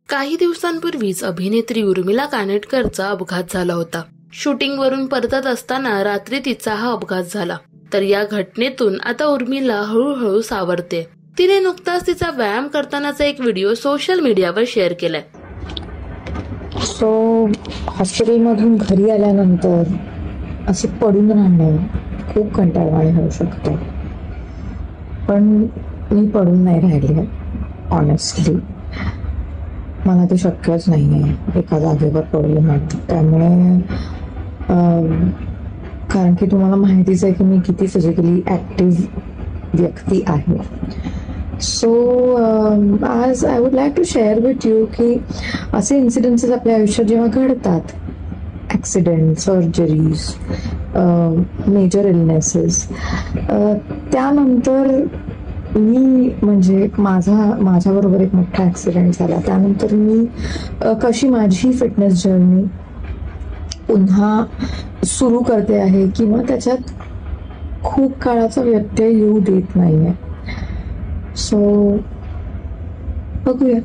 काही दिवसांपूर्वीच अभिनेत्री उर्मिला कानेटकरचा अपघात झाला होता। शूटिंग वरून परतत असताना रात्री तिचा हा अपघात झाला। तर या घटनेतून आता उर्मिला हळूहळू सावरते। तिने नुकताच तिचा व्यायाम करतानाचा एक व्हिडिओ सोशल मीडियावर शेअर केलाय। हॉस्पिटलमधून घरी आल्यानंतर असे पडून राहणं खूप कंटाळवाणे होऊ शकतं, पण मी पडून नाही राहिली। ऑनेस्टली मला ते शक्यच नाही आहे एका जागेवर पडून राहणं। त्यामुळे कारण की तुम्हाला माहितीच आहे की मी किती फिजिकली ॲक्टिव्ह व्यक्ती आहे। सो आज I would like to share with you की असे इन्सिडेंट्स आपल्या आयुष्यात जेव्हा घडतात, ॲक्सिडेंट, सर्जरीज, मेजर इलनेसेस, त्यानंतर मी म्हणजे माझ्याबरोबर एक मोठा ॲक्सिडेंट झाला। त्यानंतर मी कशी माझी फिटनेस जर्नी पुन्हा सुरू करते आहे किंवा त्याच्यात खूप काळाचा व्यत्यय येऊ देत नाहीये। सो बघूया।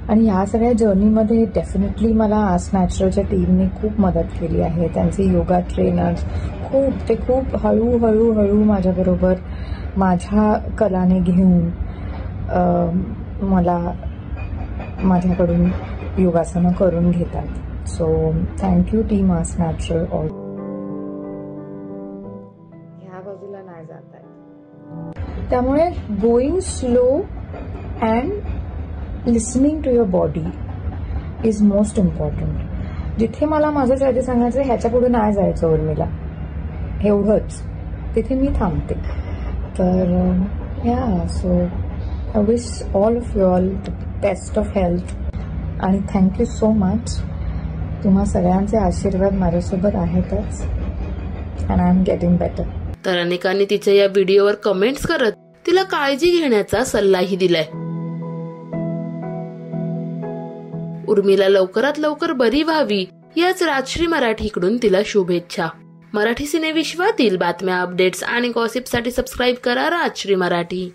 आणि या सगळ्या जर्नीमध्ये डेफिनेटली मला आस नॅचरलच्या टीमने खूप मदत केली आहे। त्यांचे योगा ट्रेनर्स खूप हळूहळू माझ्याबरोबर माझ्या कलाने घेऊन मला माझ्याकडून योगासनं करून घेतात। सो थँक्यू टीम आस नॅचरल। ऑल ह्या बाजूला नाही जात आहे, त्यामुळे going slow and listening to your body is most important. जिथे मला माझं आधी सांगायचं ह्याच्या पुढे नाही जायचं उर्मिला, एवढंच, तिथे मी थांबते। तर या so I wish all of you all the best of health आणि थँक्यू सो मच। तुम्हा सगळ्यांचे आशीर्वाद माझ्यासोबत आहेतच and I am getting better. तर अनेकांनी तिच्या या व्हिडिओवर कमेंट्स करत तिला काळजी घेण्याचा सल्लाही दिलाय। उर्मिला लवकरात लवकर बरी व्हावी याच राजश्री मराठीकडून तिला शुभेच्छा। मराठी सिने विश्वातील बातम्या, अपडेट्स आणि गॉसिपसाठी सबस्क्राईब करा राजश्री मराठी।